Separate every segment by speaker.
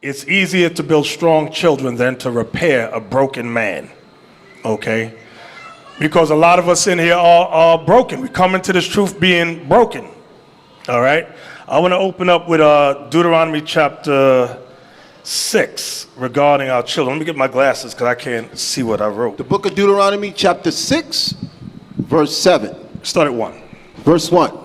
Speaker 1: It's easier to build strong children than to repair a broken man, okay? Because a lot of us in here are broken. We come into this truth being broken, all right? I want to open up with Deuteronomy chapter 6 regarding our children. Let me get my glasses because I can't see what I wrote.
Speaker 2: The book of Deuteronomy chapter 6, verse 7.
Speaker 1: Start at 1.
Speaker 2: Verse 1.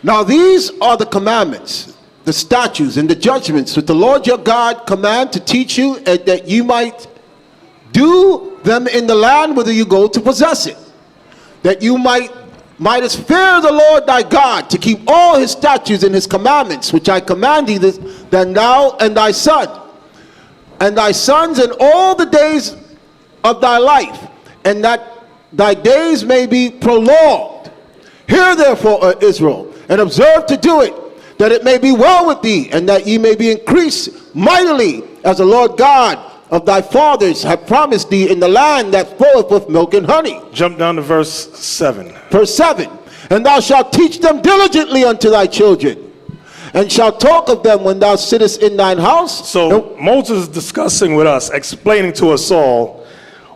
Speaker 2: Now these are the commandments, the statutes, and the judgments which the Lord your God command to teach you, and that you might do them in the land whither you go to possess it, that you mightest fear the Lord thy God, to keep all his statutes and his commandments, which I command thee, that thou and thy son, and thy sons, and all the days of thy life, and that thy days may be prolonged. Hear therefore, O Israel, and observe to do it, that it may be well with thee, and that ye may be increased mightily, as the Lord God of thy fathers have promised thee, in the land that floweth with milk and honey.
Speaker 1: Jump down to verse 7.
Speaker 2: Verse 7. And thou shalt teach them diligently unto thy children, and shalt talk of them when thou sittest in thine house.
Speaker 1: So Moses is discussing with us, explaining to us all,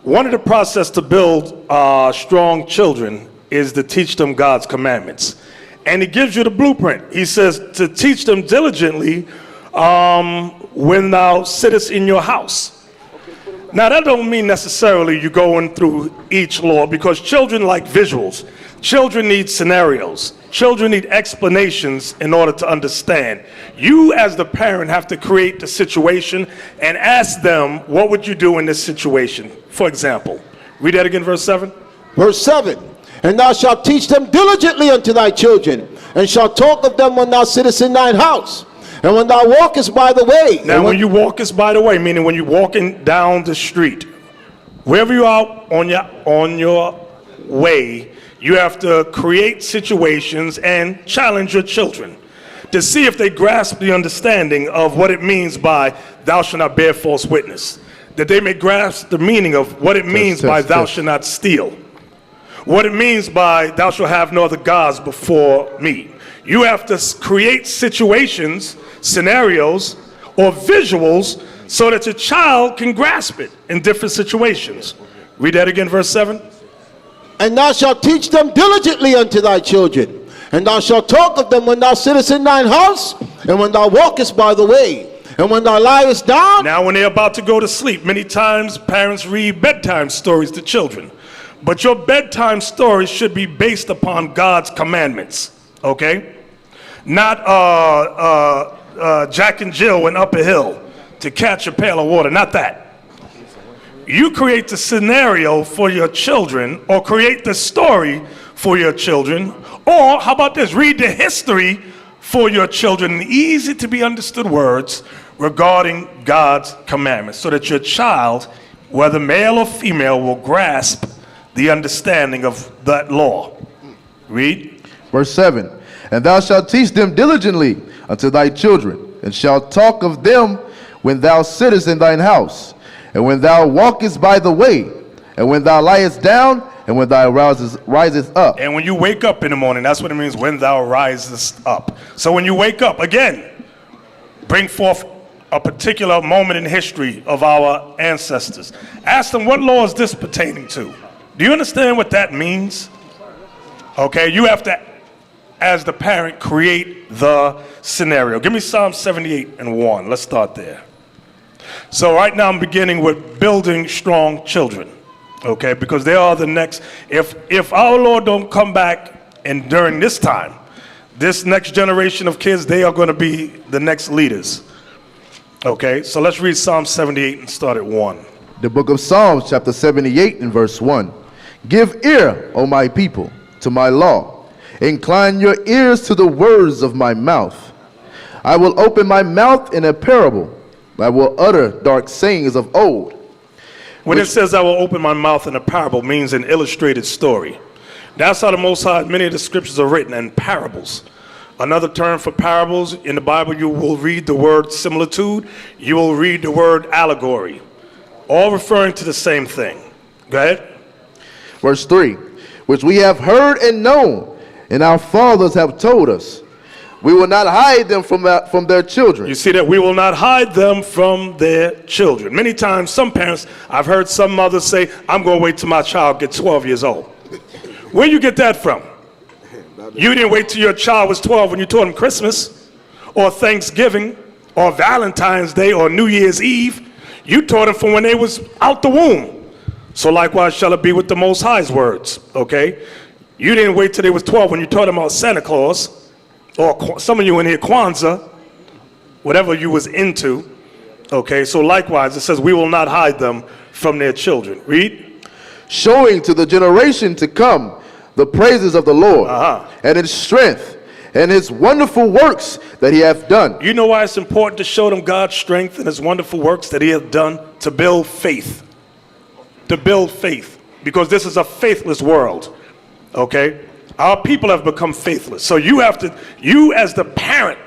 Speaker 1: one of the process to build strong children is to teach them God's commandments. And he gives you the blueprint. He says to teach them diligently when thou sittest in your house. Now that don't mean necessarily you're going through each law, because children like visuals. Children need scenarios. Children need explanations in order to understand. You as the parent have to create the situation and ask them, what would you do in this situation? For example, read that again, verse 7.
Speaker 2: Verse 7. And thou shalt teach them diligently unto thy children, and shalt talk of them when thou sittest in thine house, and when thou walkest by the way.
Speaker 1: Now when you walkest by the way, meaning when you're walking down the street, wherever you are on your way, you have to create situations and challenge your children to see if they grasp the understanding of what it means by thou shalt not bear false witness, that they may grasp the meaning of what it means by thou shalt not steal, what it means by thou shalt have no other gods before me. You have to create situations, scenarios, or visuals so that your child can grasp it in different situations. Read that again, verse 7.
Speaker 2: And thou shalt teach them diligently unto thy children, and thou shalt talk of them when thou sittest in thine house, and when thou walkest by the way, and when thou liest down.
Speaker 1: Now when they're about to go to sleep, many times parents read bedtime stories to children. But your bedtime stories should be based upon God's commandments, okay? Not Jack and Jill went up a hill to catch a pail of water, not that. You create the scenario for your children, or create the story for your children, or how about this, read the history for your children in easy to be understood words regarding God's commandments, so that your child, whether male or female, will grasp the understanding of that law. Read.
Speaker 3: Verse 7. And thou shalt teach them diligently unto thy children, and shalt talk of them when thou sittest in thine house, and when thou walkest by the way, and when thou liest down, and when thou risest up.
Speaker 1: And when you wake up in the morning, that's what it means, when thou risest up. So when you wake up, again, bring forth a particular moment in history of our ancestors. Ask them, what law is this pertaining to? Do you understand what that means? Okay, you have to, as the parent, create the scenario. Give me Psalm 78:1. Let's start there. So right now I'm beginning with building strong children, okay? Because they are the next, if our Lord don't come back and during this time, this next generation of kids, they are going to be the next leaders. Okay, so let's read Psalm 78 and start at 1.
Speaker 3: The book of Psalms, chapter 78 and verse 1. Give ear, O my people, to my law. Incline your ears to the words of my mouth. I will open my mouth in a parable. I will utter dark sayings of old.
Speaker 1: When it says I will open my mouth in a parable, means an illustrated story. That's how the Most High, many of the scriptures are written in parables. Another term for parables in the Bible, you will read the word similitude, you will read the word allegory, all referring to the same thing. Go ahead.
Speaker 3: Verse 3, which we have heard and known, and our fathers have told us, We will not hide them from their children.
Speaker 1: You see that? We will not hide them from their children. Many times, some parents, I've heard some mothers say, I'm going to wait till my child gets 12 years old. Where you get that from? You didn't wait till your child was 12 when you taught him Christmas or Thanksgiving or Valentine's Day or New Year's Eve. You taught them from when they was out the womb. So likewise shall it be with the Most High's words, okay? You didn't wait till they was 12 when you taught them about Santa Claus. Or some of you in here, Kwanzaa, whatever you was into, okay? So likewise, it says, we will not hide them from their children. Read.
Speaker 3: Showing to the generation to come the praises of the Lord and his strength and his wonderful works that he hath done.
Speaker 1: You know why it's important to show them God's strength and his wonderful works that he hath done? To build faith. To build faith. Because this is a faithless world, okay? Our people have become faithless. So you have to, you as the parent,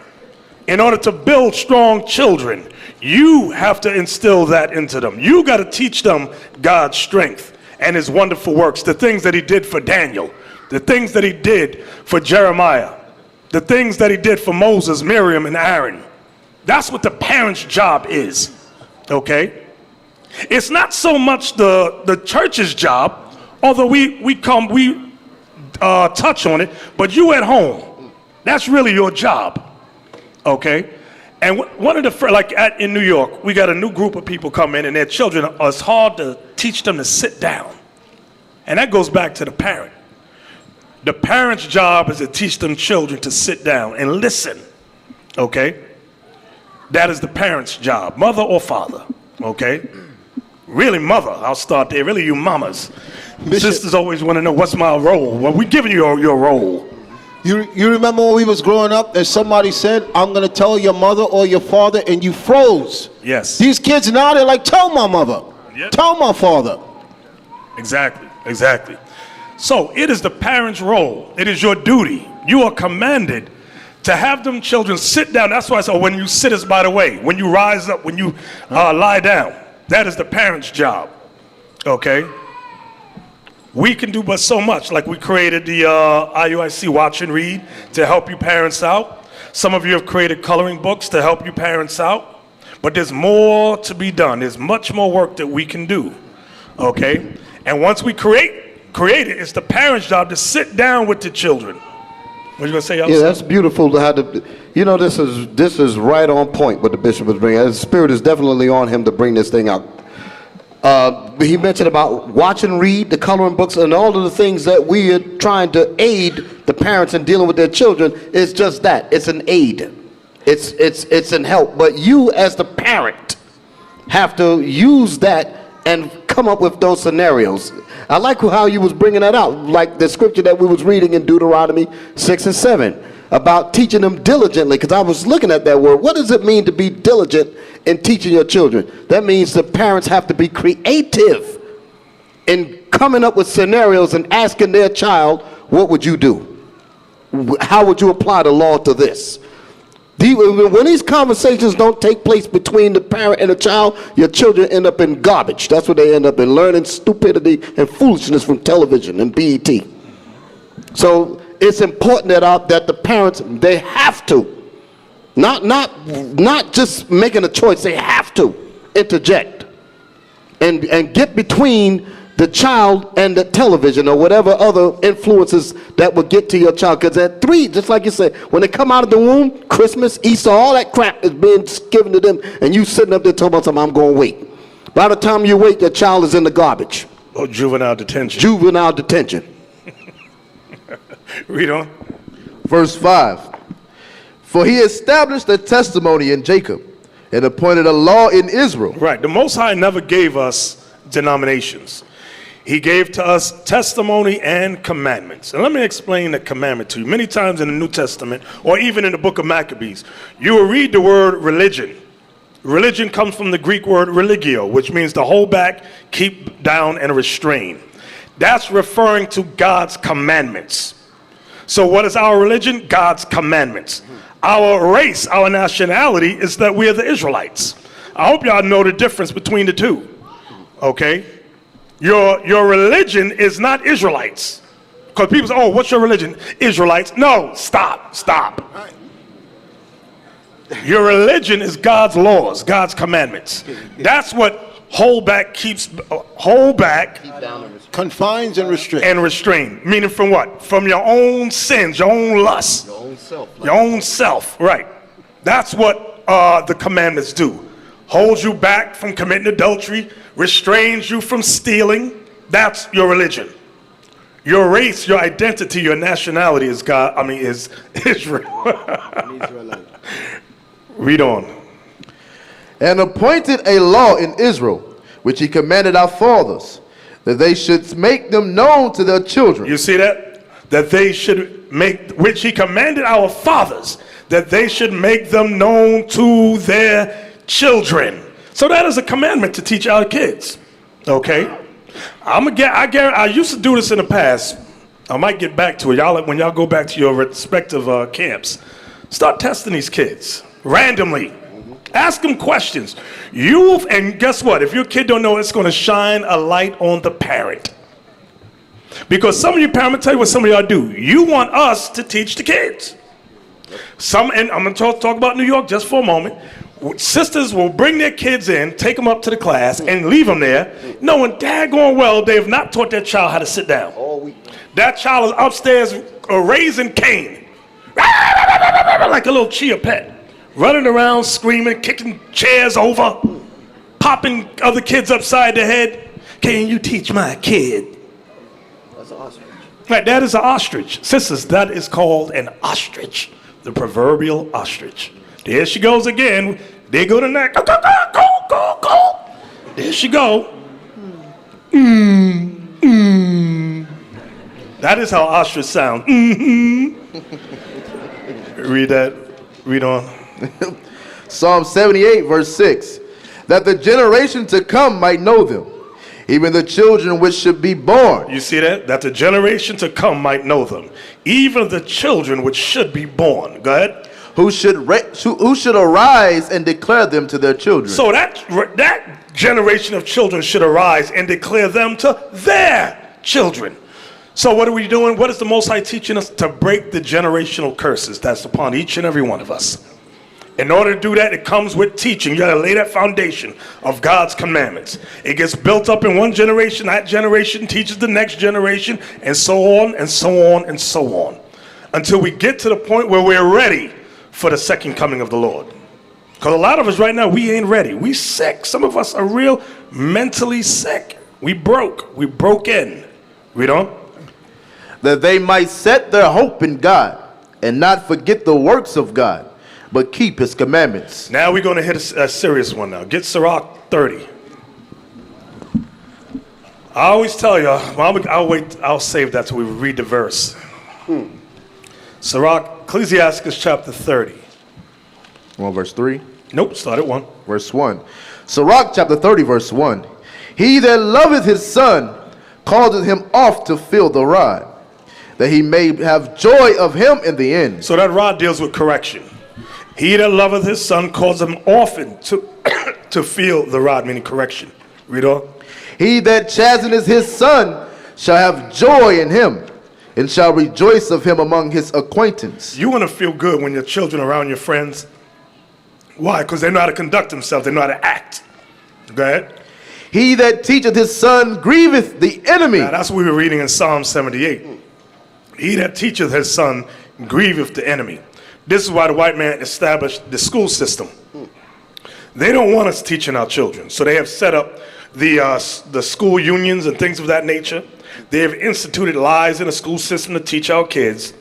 Speaker 1: in order to build strong children, you have to instill that into them. You got to teach them God's strength and his wonderful works, the things that he did for Daniel, the things that he did for Jeremiah, the things that he did for Moses, Miriam, and Aaron. That's what the parent's job is, okay? It's not so much the church's job, although we touch on it, but you at home, that's really your job, okay? And one of the, in New York, we got a new group of people come in and their children, it's hard to teach them to sit down. And that goes back to the parent. The parent's job is to teach them children to sit down and listen, okay? That is the parent's job, mother or father, okay? Really mother, I'll start there, really you mamas. Sisters always want to know, what's my role? Well, we're giving you your role.
Speaker 2: You remember when we was growing up and somebody said, I'm going to tell your mother or your father, and you froze.
Speaker 1: Yes.
Speaker 2: These kids now, they're like, tell my mother. Yep. Tell my father.
Speaker 1: Exactly, exactly. So it is the parent's role. It is your duty. You are commanded to have them children sit down. That's why I said, when you sit is by the way. When you rise up, when you lie down. That is the parent's job, okay? We can do but so much. Like we created the IUIC Watch and Read to help you parents out. Some of you have created coloring books to help you parents out. But there's more to be done. There's much more work that we can do, okay? And once we create it, it's the parent's job to sit down with the children. What you gonna say?
Speaker 4: Yeah, that's beautiful to have the, you know, this is right on point what the bishop was bringing. The spirit is definitely on him to bring this thing out. He mentioned about watch and read, the coloring books, and all of the things that we are trying to aid the parents in dealing with their children. It's just that, it's an aid. It's an help. But you as the parent have to use that and come up with those scenarios. I like how you was bringing that out, like the scripture that we was reading in Deuteronomy 6 and 7 about teaching them diligently, because I was looking at that word. What does it mean to be diligent in teaching your children? That means the parents have to be creative in coming up with scenarios and asking their child, what would you do? How would you apply the law to this? When these conversations don't take place between the parent and the child, your children end up in garbage. That's what they end up in, learning stupidity and foolishness from television and BET. So it's important that the parents, they have to, not just making a choice, they have to interject and get between the child and the television or whatever other influences that will get to your child. Because at 3, just like you said, when they come out of the womb, Christmas, Easter, all that crap is being given to them, and you sitting up there talking about something, I'm going to wait. By the time you wait, the child is in the garbage.
Speaker 1: Oh, juvenile detention.
Speaker 4: Juvenile detention.
Speaker 1: Read on.
Speaker 3: Verse 5. For he established a testimony in Jacob and appointed a law in Israel.
Speaker 1: Right. The Most High never gave us denominations. He gave to us testimony and commandments. And let me explain the commandment to you. Many times in the New Testament, or even in the book of Maccabees, you will read the word religion. Religion comes from the Greek word religio, which means to hold back, keep down, and restrain. That's referring to God's commandments. So what is our religion? God's commandments. Our race, our nationality is that we are the Israelites. I hope y'all know the difference between the two. Okay? Your religion is not Israelites. Because people say, oh, what's your religion? Israelites. No, stop. Your religion is God's laws, God's commandments. That's what hold back,
Speaker 2: Confines and restricts.
Speaker 1: and restrain. Meaning from what? From your own sins, your own lusts. Your own self, right. That's what the commandments do. Holds you back from committing adultery, restrains you from stealing. That's your religion. Your race, your identity, your nationality is is Israel. Read on.
Speaker 3: And appointed a law in Israel, which he commanded our fathers, that they should make them known to their children.
Speaker 1: You see that? That they should make, which he commanded our fathers, that they should make them known to their children. So that is a commandment to teach our kids. Okay? I used to do this in the past. I might get back to it. When y'all go back to your respective camps, start testing these kids randomly. Ask them questions. And guess what? If your kid don't know, it's going to shine a light on the parent. Because some of you parents, tell you what some of y'all do. You want us to teach the kids. And I'm going to talk about New York just for a moment. Sisters will bring their kids in, take them up to the class, and leave them there, knowing daggone well they have not taught their child how to sit down. That child is upstairs raising Cain. Like a little chia pet. Running around, screaming, kicking chairs over, popping other kids upside the head. Can you teach my kid? That's an ostrich. Right, that is an ostrich. Sisters, that is called an ostrich. The proverbial ostrich. There she goes again. There go the neck. Go, go, go, go, go, go. There she go. That is how ostrich sound. Read that. Read on.
Speaker 3: Psalm 78, verse 6. That the generation to come might know them, even the children which should be born.
Speaker 1: You see that? That the generation to come might know them, even the children which should be born. Go ahead.
Speaker 3: Who should arise and declare them to their children.
Speaker 1: So that generation of children should arise and declare them to their children. So what are we doing? What is the Most High teaching us? To break the generational curses that's upon each and every one of us. In order to do that, it comes with teaching. You got to lay that foundation of God's commandments. It gets built up in one generation. That generation teaches the next generation, and so on and so on and so on, until we get to the point where we're ready for the second coming of the Lord. Because a lot of us right now, we ain't ready. We sick. Some of us are real mentally sick. We broke in. We don't.
Speaker 3: That they might set their hope in God and not forget the works of God, but keep his commandments.
Speaker 1: Now we're going to hit a serious one now. Get Sirach 30. I always tell you, I'll save that till we read the verse. Sirach, Ecclesiastes chapter 30.
Speaker 3: Well, verse 3?
Speaker 1: Nope, start at 1.
Speaker 3: Verse 1. Sirach chapter 30, verse 1. He that loveth his son causeth him oft to feel the rod, that he may have joy of him in the end.
Speaker 1: So that rod deals with correction. He that loveth his son causeth him often to feel the rod, meaning correction. Read on.
Speaker 3: He that chasteneth his son shall have joy in him, and shall rejoice of him among his acquaintance.
Speaker 1: You want to feel good when your children are around your friends. Why? Because they know how to conduct themselves. They know how to act. Go ahead.
Speaker 3: He that teacheth his son grieveth the enemy.
Speaker 1: Now, that's what we were reading in Psalm 78. He that teacheth his son grieveth the enemy. This is why the white man established the school system. They don't want us teaching our children. So they have set up the school unions and things of that nature. They have instituted lies in the school system to teach our kids.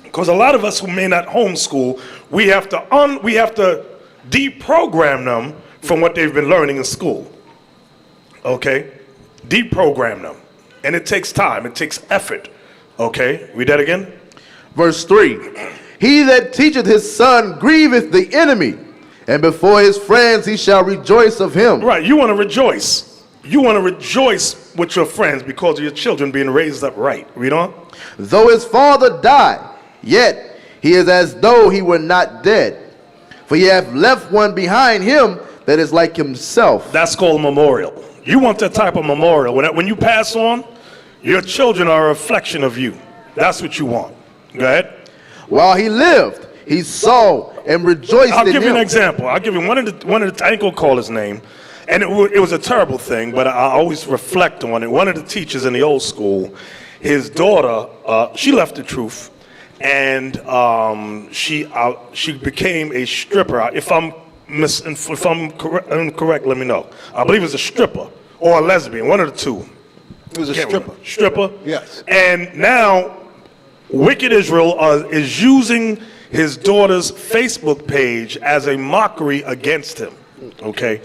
Speaker 1: Because a lot of us who may not homeschool, we have to deprogram them from what they've been learning in school. Okay? Deprogram them. And it takes time. It takes effort. Okay? Read that again.
Speaker 3: Verse 3. He that teacheth his son grieveth the enemy, and before his friends he shall rejoice of him.
Speaker 1: Right, you want to rejoice. You want to rejoice with your friends because of your children being raised up right. Read on.
Speaker 3: Though his father die, yet he is as though he were not dead. For he hath left one behind him that is like himself.
Speaker 1: That's called a memorial. You want that type of memorial. When you pass on, your children are a reflection of you. That's what you want. Go ahead.
Speaker 3: While he lived, he saw and rejoiced
Speaker 1: I'll
Speaker 3: in
Speaker 1: give you
Speaker 3: him.
Speaker 1: an example. I'll give you one of the I ain't gonna call his name, and it was a terrible thing, but I always reflect on it. One of the teachers in the old school, his daughter, she left the truth, and she became a stripper. If I'm incorrect, let me know. I believe it's a stripper or a lesbian, one of the two.
Speaker 2: It was a stripper.
Speaker 1: Stripper.
Speaker 2: Yes.
Speaker 1: And now, wicked Israel is using his daughter's Facebook page as a mockery against him. Okay?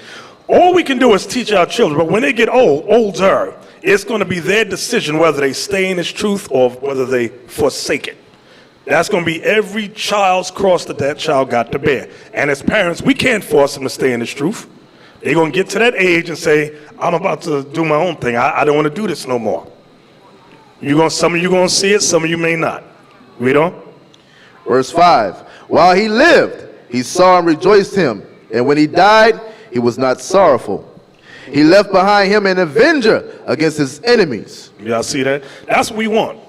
Speaker 1: All we can do is teach our children, but when they get older, it's going to be their decision whether they stay in his truth or whether they forsake it. That's going to be every child's cross that child got to bear. And as parents, we can't force them to stay in his truth. They're going to get to that age and say, I'm about to do my own thing. I don't want to do this no more. Some of you going to see it, some of you may not. Read on.
Speaker 3: Verse 5. While he lived, he saw and rejoiced him. And when he died, he was not sorrowful. He left behind him an avenger against his enemies.
Speaker 1: Y'all see that? That's what we want.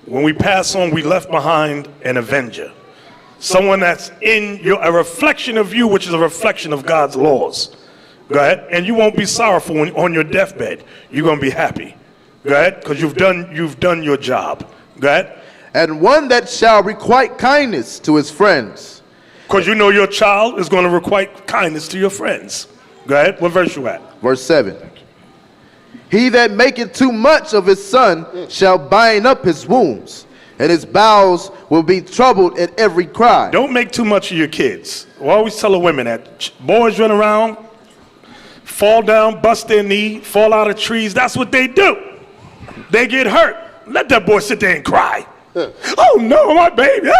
Speaker 1: When we pass on, we left behind an avenger. Someone that's a reflection of you, which is a reflection of God's laws. Go ahead. And you won't be sorrowful on your deathbed. You're going to be happy. Go ahead, because you've done your job. Go ahead.
Speaker 3: And one that shall requite kindness to his friends.
Speaker 1: Because you know your child is going to requite kindness to your friends. Go ahead. What verse you at?
Speaker 3: Verse 7. He that maketh too much of his son shall bind up his wounds, and his bowels will be troubled at every cry.
Speaker 1: Don't make too much of your kids. We always tell the women that boys run around, fall down, bust their knee, fall out of trees. That's what they do. They get hurt. Let that boy sit there and cry. Oh no, my baby.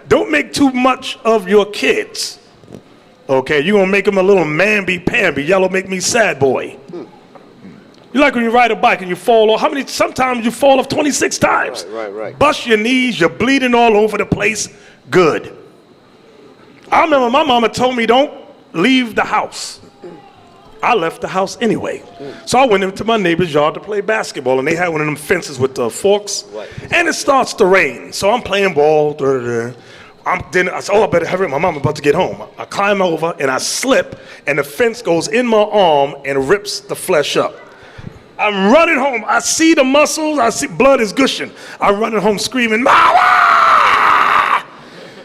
Speaker 1: Don't make too much of your kids. Okay, you're gonna make them a little mamby-pamby, yellow make me sad boy. You like when you ride a bike and you fall off. Sometimes you fall off 26 times.
Speaker 4: Right.
Speaker 1: Bust your knees, you're bleeding all over the place. Good. I remember my mama told me don't leave the house. I left the house anyway. So I went into my neighbor's yard to play basketball, and they had one of them fences with the forks. Right. And it starts to rain. So I'm playing ball. I said, I better hurry. My mama's about to get home. I climb over, and I slip, and the fence goes in my arm and rips the flesh up. I'm running home. I see the muscles. I see blood is gushing. I'm running home screaming, Mama!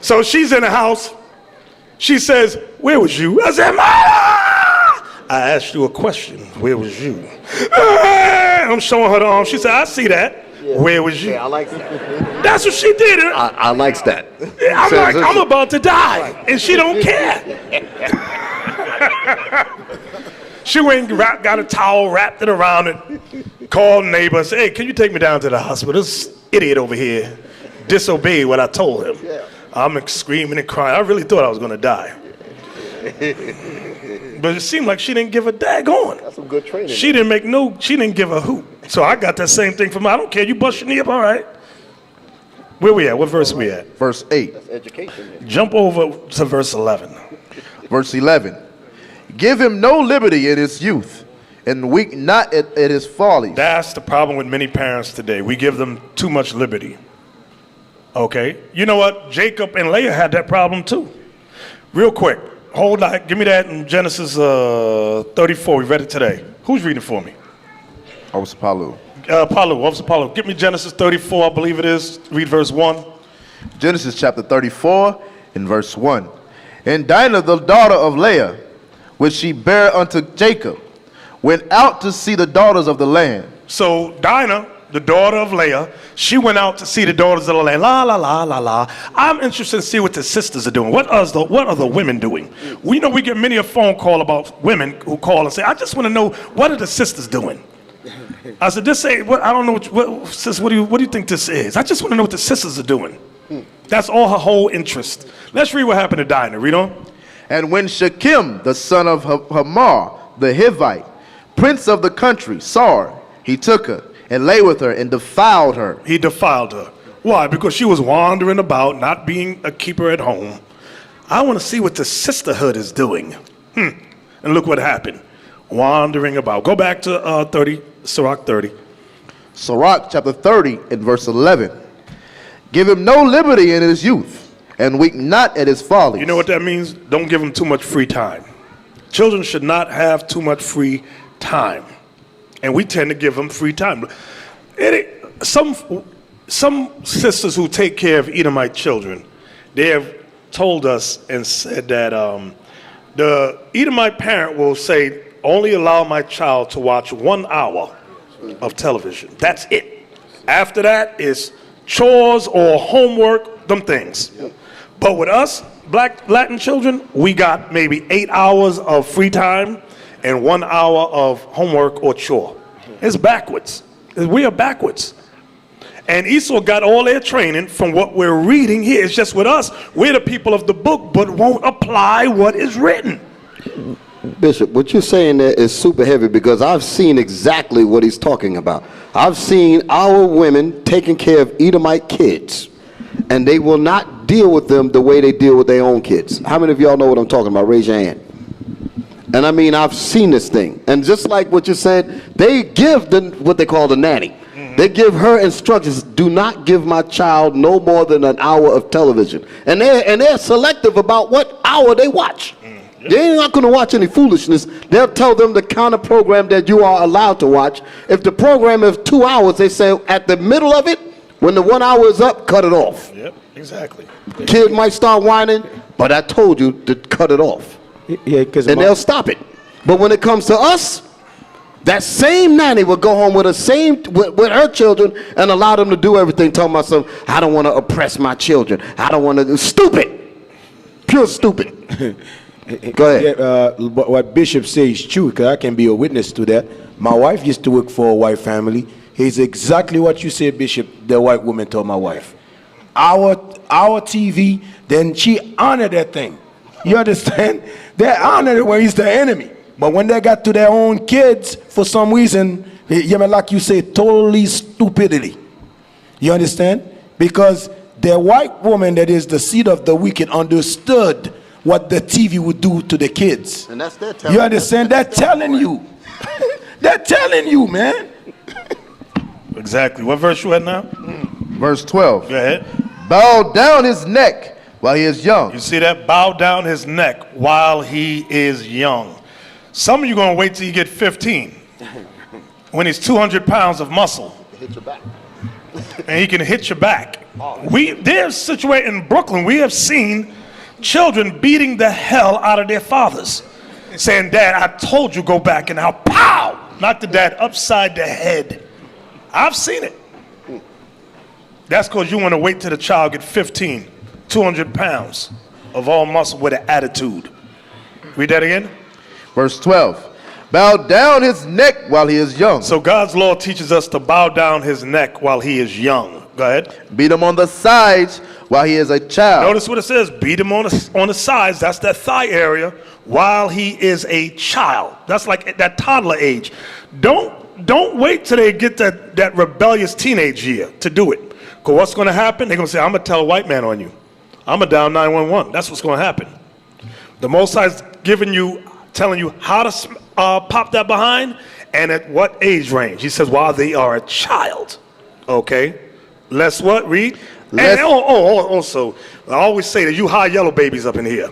Speaker 1: So she's in the house. She says, where was you? I said, Mama! I asked you a question. Where was you? I'm showing her the arm. She said, I see that. Yeah. Where was you?
Speaker 4: Yeah, I like that.
Speaker 1: That's what she did.
Speaker 4: I likes that.
Speaker 1: I'm like, I'm about to die. And she don't care. She went and got a towel, wrapped it around it, called neighbor, said, hey, can you take me down to the hospital? This idiot over here disobeyed what I told him. Yeah. I'm screaming and crying. I really thought I was going to die. But it seemed like she didn't give a daggone.
Speaker 4: That's some good training.
Speaker 1: She didn't give a hoot. So I got that same thing from her. I don't care. You bust your knee up, all right. Where we at? What verse we at?
Speaker 3: Verse 8.
Speaker 4: That's education.
Speaker 1: Jump over to verse 11.
Speaker 3: Verse 11. Give him no liberty in his youth, and weak not at his follies.
Speaker 1: That's the problem with many parents today. We give them too much liberty. Okay? You know what? Jacob and Leah had that problem too. Real quick. Hold on. Give me that in Genesis 34. We read it today. Who's reading for me?
Speaker 3: Officer Palu.
Speaker 1: Officer Paulo. Give me Genesis 34, I believe it is. Read verse 1.
Speaker 3: Genesis chapter 34 and verse 1. And Dinah, the daughter of Leah, which she bare unto Jacob, went out to see the daughters of the land.
Speaker 1: So Dinah, the daughter of Leah, she went out to see the daughters of the land. La, la, la, la, la. I'm interested to see what the sisters are doing. What are the women doing? We know we get many a phone call about women who call and say, I just want to know, what are the sisters doing? I said, just say, I don't know, sis, what do you think this is? I just want to know what the sisters are doing. That's all her whole interest. Let's read what happened to Dinah. Read on.
Speaker 3: And when Shechem, the son of Hamor, the Hivite, prince of the country, saw her, he took her and lay with her and defiled her.
Speaker 1: He defiled her. Why? Because she was wandering about, not being a keeper at home. I want to see what the sisterhood is doing. And look what happened. Wandering about. Go back to 30, Sirach 30.
Speaker 3: Sirach chapter 30 and verse 11. Give him no liberty in his youth, and wink not at his follies.
Speaker 1: You know what that means? Don't give them too much free time. Children should not have too much free time. And we tend to give them free time. Some sisters who take care of Edomite children, they have told us and said that the Edomite parent will say, only allow my child to watch 1 hour of television. That's it. After that is chores or homework, them things. But with us, Black Latin children, we got maybe 8 hours of free time and 1 hour of homework or chore. It's backwards. We are backwards. And Esau got all their training from what we're reading here. It's just with us, we're the people of the book, but won't apply what is written.
Speaker 4: Bishop, what you're saying there is super heavy, because I've seen exactly what he's talking about. I've seen our women taking care of Edomite kids, and they will not deal with them the way they deal with their own kids. How many of y'all know what I'm talking about? Raise your hand. And I mean, I've seen this thing. And just like what you said, they give what they call the nanny. They give her instructions. Do not give my child no more than an hour of television. And they're selective about what hour they watch. They're not going to watch any foolishness. They'll tell them the kind of program that you are allowed to watch. If the program is 2 hours, they say at the middle of it, when the 1 hour is up, cut it off.
Speaker 1: Yep, exactly.
Speaker 4: Kid might start whining, but I told you to cut it off.
Speaker 2: Yeah, because
Speaker 4: And they'll stop it. But when it comes to us, that same nanny will go home with her children and allow them to do everything. Tell myself, I don't want to oppress my children. I don't want to do stupid. Pure stupid. Go ahead.
Speaker 5: Yeah, what Bishop says is true, because I can be a witness to that. My wife used to work for a white family. It's exactly what you said, Bishop, the white woman told my wife. Our TV, then she honored that thing. You understand? They honored it when he's the enemy. But when they got to their own kids, for some reason, like you say, totally stupidity. You understand? Because the white woman that is the seed of the wicked understood what the TV would do to the kids.
Speaker 4: And that's their
Speaker 5: You understand? They're telling you. They're telling you, man.
Speaker 1: Exactly. What verse you at now?
Speaker 3: Verse 12.
Speaker 1: Go ahead.
Speaker 3: Bow down his neck while he is young.
Speaker 1: You see that? Bow down his neck while he is young. Some of you going to wait till you get 15 when he's 200 pounds of muscle.
Speaker 4: Hit your back.
Speaker 1: And he can hit your back. There's a situation in Brooklyn, we have seen children beating the hell out of their fathers, saying, Dad, I told you go back, and I'll pow, knock the dad upside the head. I've seen it. That's because you want to wait till the child get 15, 200 pounds of all muscle with an attitude. Read that again.
Speaker 3: Verse 12. Bow down his neck while he is young.
Speaker 1: So God's law teaches us to bow down his neck while he is young. Go ahead.
Speaker 3: Beat him on the sides while he is a child.
Speaker 1: Notice what it says. Beat him on the sides. That's that thigh area while he is a child. That's like that toddler age. Don't wait till they get that rebellious teenage year to do it. Because what's going to happen? They're going to say, I'm going to tell a white man on you. I'm going to dial 911. That's what's going to happen. The Most High's telling you how to pop that behind and at what age range. He says, while they are a child. Okay. Let's what? Read. And also, I always say that you high yellow babies up in here.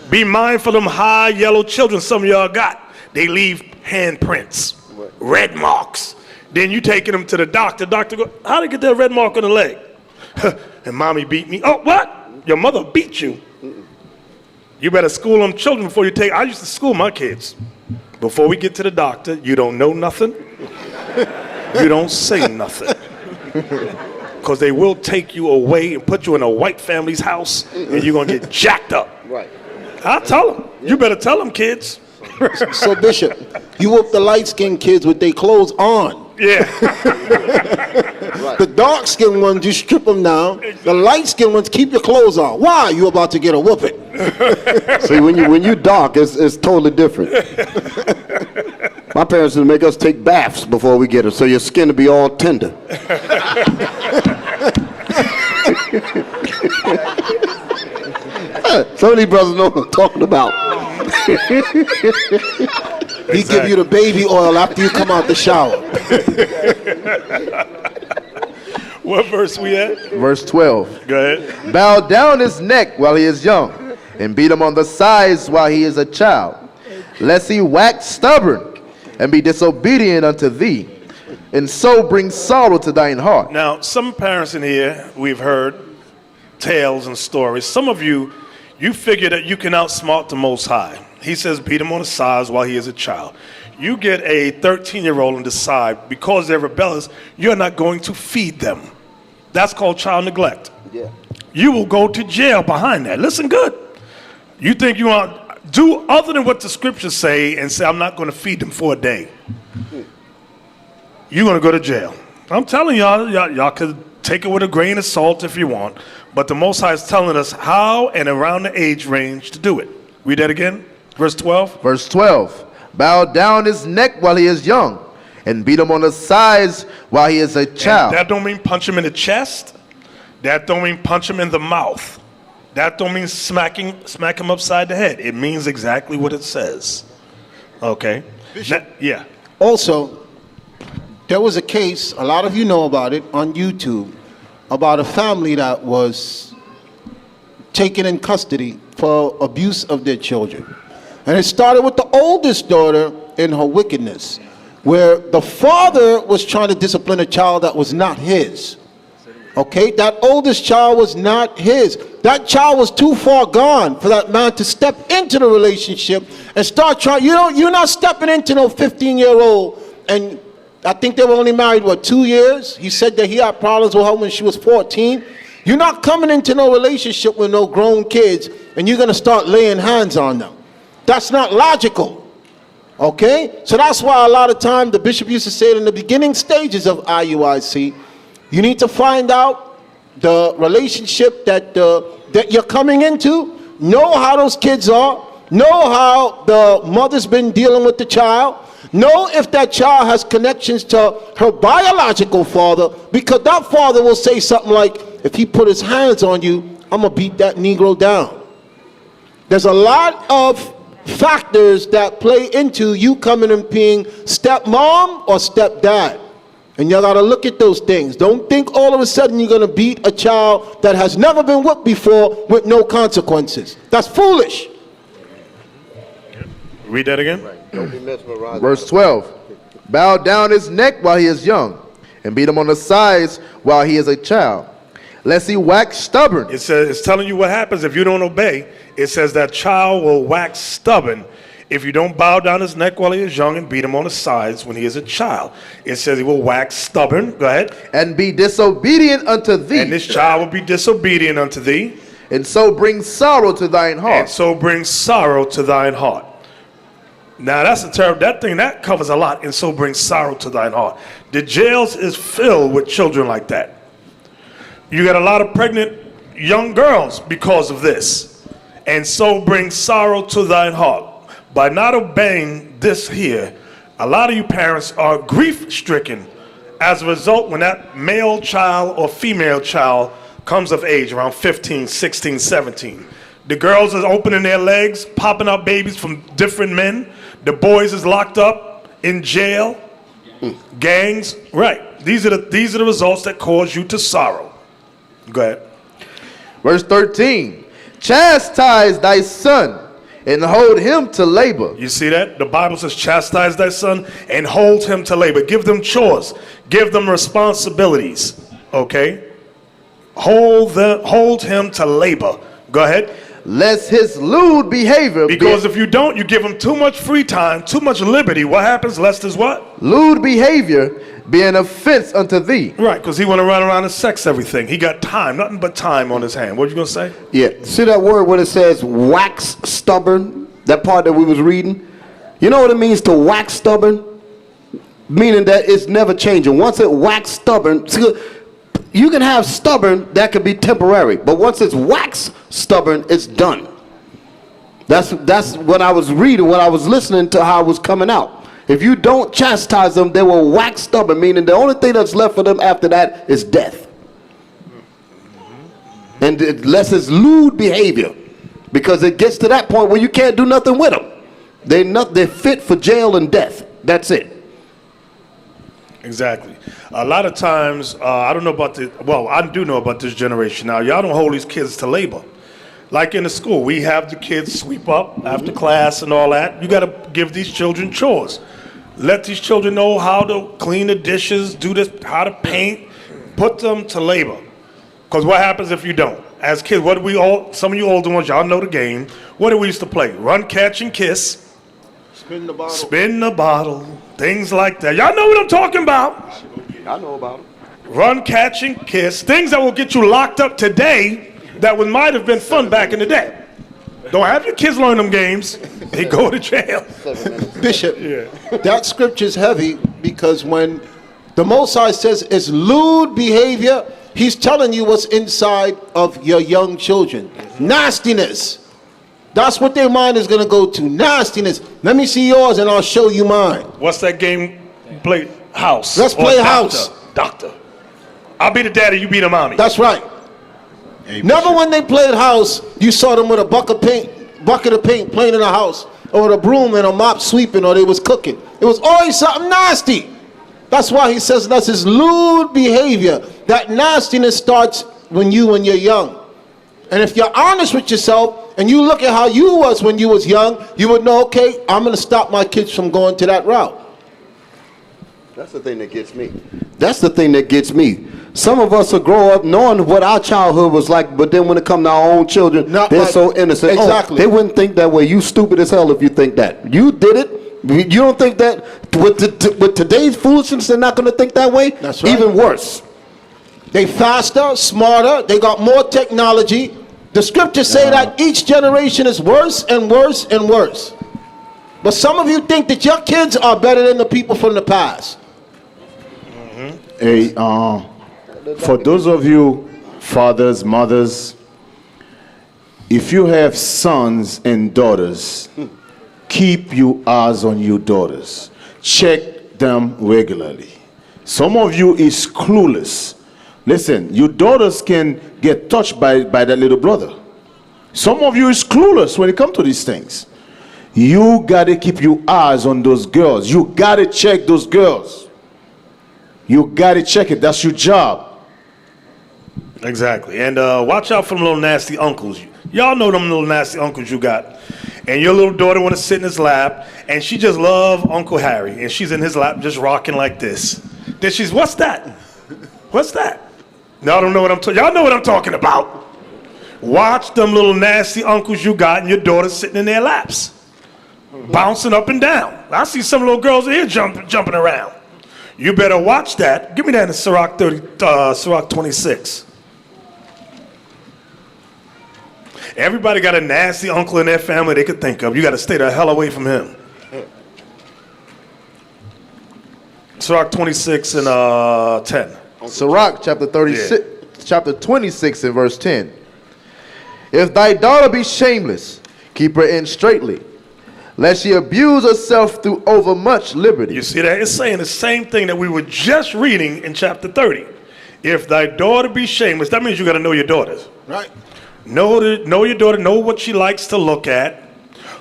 Speaker 1: Be mindful of them high yellow children some of y'all got. They leave handprints, red marks. Then you taking them to the doctor. Doctor go, how'd they get that red mark on the leg? And mommy beat me. Oh, what? Your mother beat you? You better school them children before you take. I used to school my kids. Before we get to the doctor, you don't know nothing. You don't say nothing. Because they will take you away and put you in a white family's house, and you're going to get jacked up.
Speaker 4: Right.
Speaker 1: I'll tell them. You better tell them, kids.
Speaker 2: So, Bishop, you whoop the light-skinned kids with their clothes on.
Speaker 1: Yeah.
Speaker 2: The dark-skinned ones, you strip them down. The light-skinned ones, keep your clothes on. Why? You about to get a whooping.
Speaker 4: See, when you dark, it's totally different. My parents would make us take baths before we get it, so your skin would be all tender. Some of these brothers know what I'm talking about.
Speaker 2: He give you the baby oil after you come out the shower.
Speaker 1: What verse we at?
Speaker 3: Verse 12.
Speaker 1: Go ahead.
Speaker 3: Bow down his neck while he is young, and beat him on the sides while he is a child, lest he wax stubborn and be disobedient unto thee, and so bring sorrow to thine heart.
Speaker 1: Now, some parents in here, we've heard tales and stories. Some of you, you figure that you can outsmart the Most High. He says beat him on the sides while he is a child. You get a 13-year-old and decide, because they're rebellious, you're not going to feed them. That's called child neglect.
Speaker 4: Yeah.
Speaker 1: You will go to jail behind that. Listen good. You think you want to do other than what the scriptures say and say, I'm not going to feed them for a day. You're going to go to jail. I'm telling y'all could take it with a grain of salt if you want, but the Most High is telling us how and around the age range to do it. Read that again. Verse 12.
Speaker 3: Verse 12. Bow down his neck while he is young, and beat him on the sides while he is a child.
Speaker 1: And that don't mean punch him in the chest. That don't mean punch him in the mouth. That don't mean smack him upside the head. It means exactly what it says. Okay? Yeah.
Speaker 2: Also, there was a case, a lot of you know about it, on YouTube, about a family that was taken in custody for abuse of their children. And it started with the oldest daughter in her wickedness, where the father was trying to discipline a child that was not his. Okay, that oldest child was not his. That child was too far gone for that man to step into the relationship and start trying. You're not stepping into no 15-year-old, and I think they were only married, 2 years? He said that he had problems with her when she was 14. You're not coming into no relationship with no grown kids, and you're going to start laying hands on them. That's not logical. Okay? So that's why a lot of time the bishop used to say it in the beginning stages of IUIC, you need to find out the relationship that you're coming into, know how those kids are, know how the mother's been dealing with the child, know if that child has connections to her biological father, because that father will say something like, if he put his hands on you, I'm going to beat that Negro down. There's a lot of factors that play into you coming and being stepmom or stepdad. And you got to look at those things. Don't think all of a sudden you're going to beat a child that has never been whipped before with no consequences. That's foolish.
Speaker 1: Read that again.
Speaker 4: Don't be mesmerized.
Speaker 3: Verse 12. Bow down his neck while he is young, and beat him on the sides while he is a child, lest he wax stubborn.
Speaker 1: It says, it's telling you what happens if you don't obey. It says that child will wax stubborn if you don't bow down his neck while he is young and beat him on the sides when he is a child. It says he will wax stubborn. Go ahead.
Speaker 3: And be disobedient unto thee.
Speaker 1: And this child will be disobedient unto thee.
Speaker 3: And so bring sorrow to thine heart.
Speaker 1: And so bring sorrow to thine heart. Now that's a terrible, that thing, that covers a lot. And so bring sorrow to thine heart. The jails is filled with children like that. You got a lot of pregnant young girls because of this. And so bring sorrow to thine heart. By not obeying this here, a lot of you parents are grief-stricken as a result when that male child or female child comes of age around 15, 16, 17. The girls are opening their legs, popping out babies from different men. The boys is locked up in jail, gangs. Right. These are the results that cause you to sorrow. Go ahead.
Speaker 3: Verse 13. Chastise thy son, and hold him to labor.
Speaker 1: You see that? The Bible says, chastise thy son and hold him to labor. Give them chores. Give them responsibilities. Okay? Hold him to labor. Go ahead.
Speaker 3: Lest his lewd behavior
Speaker 1: Because if you don't, you give him too much free time, too much liberty. What happens? Lest his what?
Speaker 3: lewd behavior be an offense unto thee.
Speaker 1: Right, because he want to run around and sex everything. He got time, nothing but time on his hand. What you going to say?
Speaker 4: Yeah. See that word when it says wax stubborn? That part that we was reading? You know what it means to wax stubborn? Meaning that it's never changing. Once it wax stubborn, see, you can have stubborn that could be temporary, but once it's wax stubborn, it's done. That's what I was reading, what I was listening to, how it was coming out. If you don't chastise them, they will wax stubborn, meaning the only thing that's left for them after that is death. And unless it's lewd behavior, because it gets to that point where you can't do nothing with them. They're fit for jail and death. That's it.
Speaker 1: Exactly. A lot of times, I don't know about I do know about this generation now. Y'all don't hold these kids to labor. Like in the school, we have the kids sweep up after class and all that. You got to give these children chores. Let these children know how to clean the dishes, do this, how to paint. Put them to labor. Because what happens if you don't? As kids, what do we all, some of you older ones, y'all know the game. What do we used to play? Run, catch, and kiss.
Speaker 2: Spin the bottle.
Speaker 1: Spin the bottle. Things like that. Y'all know what I'm talking about.
Speaker 4: I know about it.
Speaker 1: Run, catch, and kiss. Things that will get you locked up today that might have been fun back in the day. Don't have your kids learn them games. They go to jail.
Speaker 2: Bishop, that scripture's heavy because when the Most High says it's lewd behavior, he's telling you what's inside of your young children. Nastiness. That's what their mind is going to go to. Nastiness. Let me see yours and I'll show you mine.
Speaker 1: What's that game? Play house.
Speaker 2: Let's
Speaker 1: Or
Speaker 2: play
Speaker 1: doctor.
Speaker 2: house.
Speaker 1: Doctor. I'll be the daddy, you be the mommy.
Speaker 2: That's right. Never when they played house, you saw them with a bucket of paint playing in the house, or with a broom and a mop sweeping, or they was cooking. It was always something nasty. That's why he says that's his lewd behavior. That nastiness starts when you're young. And if you're honest with yourself and you look at how you was when you was young, you would know, okay, I'm going to stop my kids from going to that route.
Speaker 4: That's the thing that gets me. That's the thing that gets me. Some of us will grow up knowing what our childhood was like, but then when it comes to our own children, they're so innocent.
Speaker 2: Exactly.
Speaker 4: Oh, they wouldn't think that way. You stupid as hell if you think that. You did it. You don't think that with today's foolishness, they're not going to think that way?
Speaker 2: That's right.
Speaker 4: Even worse.
Speaker 2: They faster, smarter, they got more technology. The scriptures say that each generation is worse and worse and worse. But some of you think that your kids are better than the people from the past.
Speaker 6: Hey, for those of you fathers, mothers, if you have sons and daughters, keep your eyes on your daughters. Check them regularly. Some of you is clueless. Listen, your daughters can get touched by that little brother. Some of you is clueless when it comes to these things. You gotta keep your eyes on those girls. You gotta check those girls. You gotta check it. That's your job.
Speaker 1: Exactly. And watch out for them little nasty uncles. Y'all know them little nasty uncles you got. And your little daughter want to sit in his lap, and she just love Uncle Harry, and she's in his lap just rocking like this. Then she's, what's that? What's that? Y'all don't know what I'm talking. Y'all know what I'm talking about. Watch them little nasty uncles you got, and your daughter sitting in their laps, bouncing up and down. I see some little girls in here jumping around. You better watch that. Give me that in Sirach 26. Everybody got a nasty uncle in their family they could think of. You got to stay the hell away from him. Sirach 26 and 10.
Speaker 3: Sirach chapter 36, chapter 26 and verse 10. If thy daughter be shameless, keep her in straitly, lest she abuse herself through overmuch liberty.
Speaker 1: You see that? It's saying the same thing that we were just reading in chapter 30. If thy daughter be shameless, that means you got to know your daughters.
Speaker 2: Right.
Speaker 1: Know your daughter, know what she likes to look at.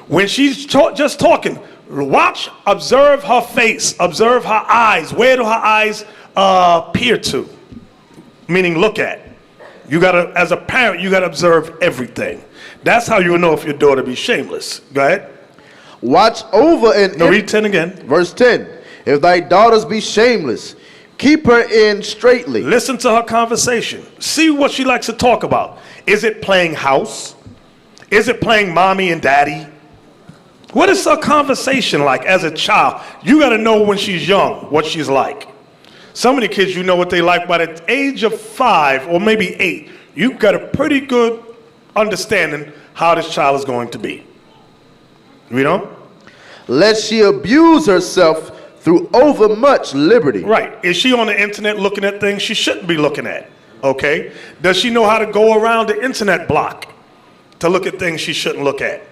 Speaker 1: When she's just talking, watch, observe her face, observe her eyes. Where do her eyes peer to? Meaning look at. You gotta, as a parent, you gotta observe everything. That's how you know if your daughter be shameless. Go ahead.
Speaker 3: Watch over and
Speaker 1: Read 10 again.
Speaker 3: verse 10. If thy daughters be shameless, keep her in straitly.
Speaker 1: Listen to her conversation. See what she likes to talk about. Is it playing house? Is it playing mommy and daddy? What is her conversation like as a child? You got to know when she's young what she's like. Some of the kids, you know what they like by the age of 5 or maybe 8. You've got a pretty good understanding how this child is going to be. You know?
Speaker 3: Lest she abuse herself through overmuch liberty.
Speaker 1: Right. Is she on the internet looking at things she shouldn't be looking at? Okay. Does she know how to go around the internet block to look at things she shouldn't look at?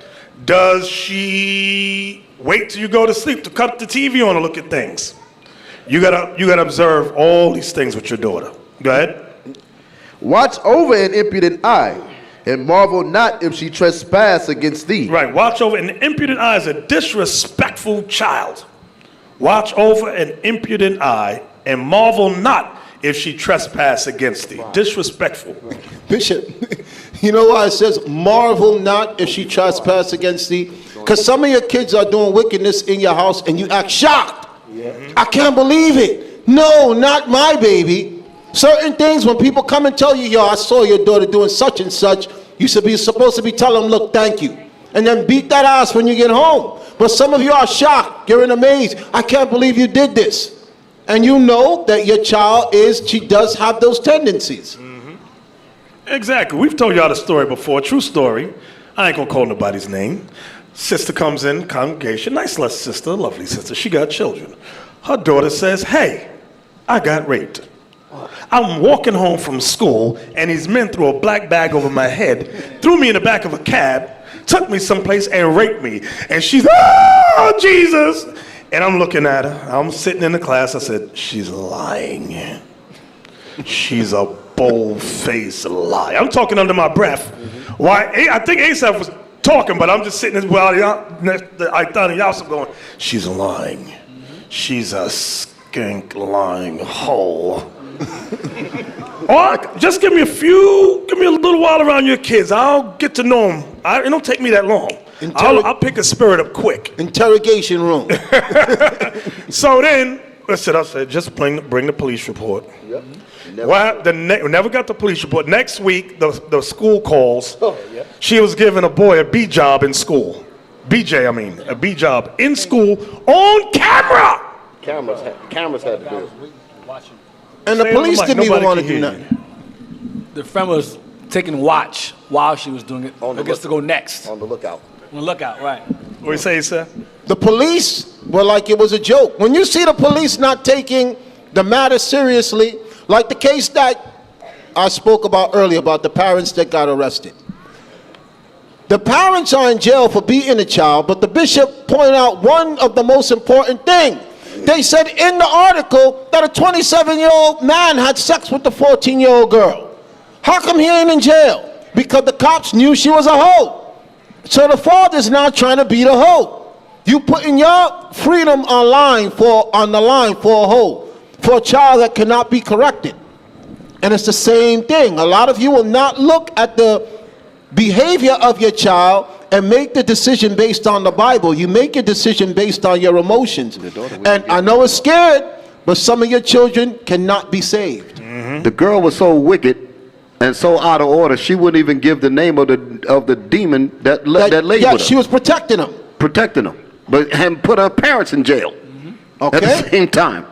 Speaker 1: Does she wait till you go to sleep to cut the TV on and look at things? You gotta observe all these things with your daughter. Go ahead.
Speaker 3: Watch over an impudent eye, and marvel not if she trespass against thee.
Speaker 1: Right. Watch over an impudent eye is a disrespectful child. Watch over an impudent eye and marvel not if she trespass against thee. Disrespectful.
Speaker 2: Bishop, you know why it says, marvel not if she trespass against thee? Because some of your kids are doing wickedness in your house and you act shocked. I can't believe it. No, not my baby. Certain things, when people come and tell you, yo, I saw your daughter doing such and such, you should be supposed to be telling them, look, thank you. And then beat that ass when you get home. But some of you are shocked. You're in a maze. I can't believe you did this. And you know that your child she does have those tendencies.
Speaker 1: Exactly. We've told y'all the story before. True story. I ain't gonna call nobody's name. Sister comes in, congregation. Nice little sister, lovely sister. She got children. Her daughter says, hey, I got raped. I'm walking home from school, and these men threw a black bag over my head, threw me in the back of a cab, took me someplace and raped me. And she's, oh, Jesus. And I'm looking at her. I'm sitting in the class. I said, she's lying. She's a bold-faced liar. I'm talking under my breath. Why? I think Asaph was talking, but I'm just sitting there while I thought of y'all going, she's lying. She's a skink lying hole. Or just give me a little while around your kids. I'll get to know them. It don't take me that long. I'll pick a spirit up quick.
Speaker 2: Interrogation room.
Speaker 1: So then, I said, just bring the police report.
Speaker 4: Yep.
Speaker 1: We never got the police report. Next week, the school calls. She was giving a boy a B job in school. A B job in school on camera.
Speaker 4: Cameras had to do it.
Speaker 2: And the police didn't even want to do nothing.
Speaker 7: The friend was taking watch while she was doing it. I guess to go next.
Speaker 4: On the lookout.
Speaker 7: On the lookout, right.
Speaker 1: What do you say, sir?
Speaker 2: The police were like it was a joke. When you see the police not taking the matter seriously, like the case that I spoke about earlier about the parents that got arrested. The parents are in jail for beating a child, but the bishop pointed out one of the most important things. They said in the article that a 27-year-old man had sex with the 14-year-old girl. How come he ain't in jail? Because the cops knew she was a hoe. So the father's now trying to beat a hoe. You putting your freedom on the line for a hoe, for a child that cannot be corrected. And it's the same thing. A lot of you will not look at the behavior of your child and make the decision based on the Bible. You make your decision based on your emotions. And I know it's scared, but some of your children cannot be saved.
Speaker 4: The girl was so wicked and so out of order, she wouldn't even give the name of the demon that laid with her.
Speaker 2: She was protecting him.
Speaker 4: Protecting him, and put her parents in jail at the same time.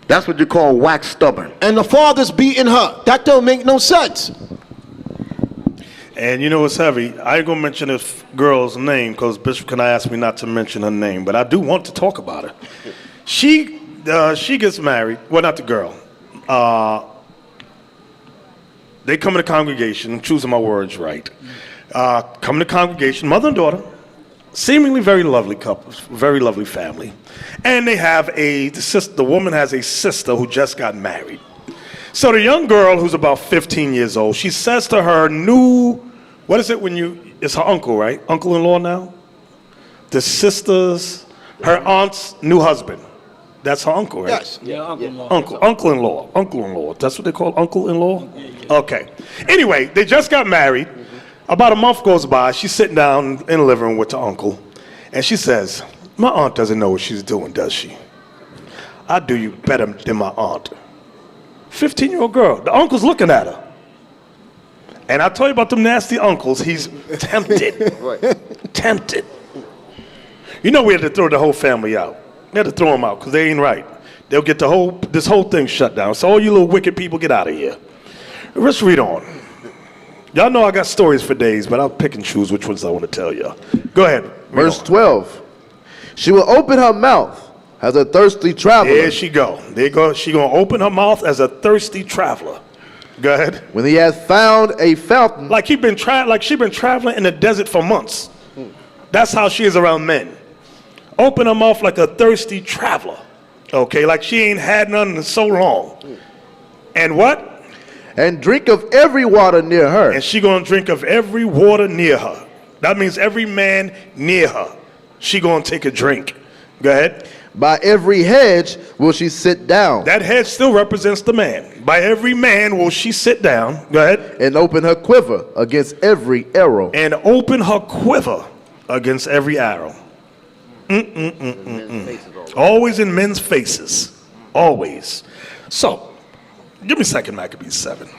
Speaker 4: That's what you call wax stubborn.
Speaker 2: And the father's beating her. That don't make no sense.
Speaker 1: And you know what's heavy? I ain't gonna mention this girl's name because Bishop Kana asked me not to mention her name, but I do want to talk about her. She gets married. Well, not the girl. They come to the congregation. I'm choosing my words right. Come to the congregation, mother and daughter, seemingly very lovely couple, very lovely family, and they have the woman has a sister who just got married. So the young girl, who's about 15 years old, she says to her what is it it's her uncle, right? Uncle-in-law now? The sister's, her aunt's new husband. That's her uncle, right?
Speaker 2: Yes.
Speaker 7: Yeah, uncle-in-law.
Speaker 1: Uncle-in-law. That's what they call uncle-in-law? Okay. Anyway, they just got married. About a month goes by. She's sitting down in the living room with her uncle. And she says, my aunt doesn't know what she's doing, does she? I do you better than my aunt. 15-year-old girl. The uncle's looking at her. And I told you about them nasty uncles. He's tempted. Tempted. You know we had to throw the whole family out. We had to throw them out because they ain't right. They'll get this whole thing shut down. So all you little wicked people, get out of here. Let's read on. Y'all know I got stories for days, but I'll pick and choose which ones I want to tell y'all. Go ahead.
Speaker 3: Verse 12. She will open her mouth as a thirsty traveler.
Speaker 1: There she go. She gonna open her mouth as a thirsty traveler. Go ahead.
Speaker 3: When he has found a fountain.
Speaker 1: Like she been traveling in the desert for months. That's how she is around men. Open her mouth like a thirsty traveler. Okay, like she ain't had none in so long. And what?
Speaker 3: And drink of every water near her.
Speaker 1: And she gonna drink of every water near her. That means every man near her, she gonna take a drink. Go ahead.
Speaker 3: By every hedge will she sit down.
Speaker 1: That hedge still represents the man. By every man will she sit down. Go ahead.
Speaker 3: And open her quiver against every arrow.
Speaker 1: And open her quiver against every arrow. Always in men's faces. Always. So, give me 2 Maccabees 7.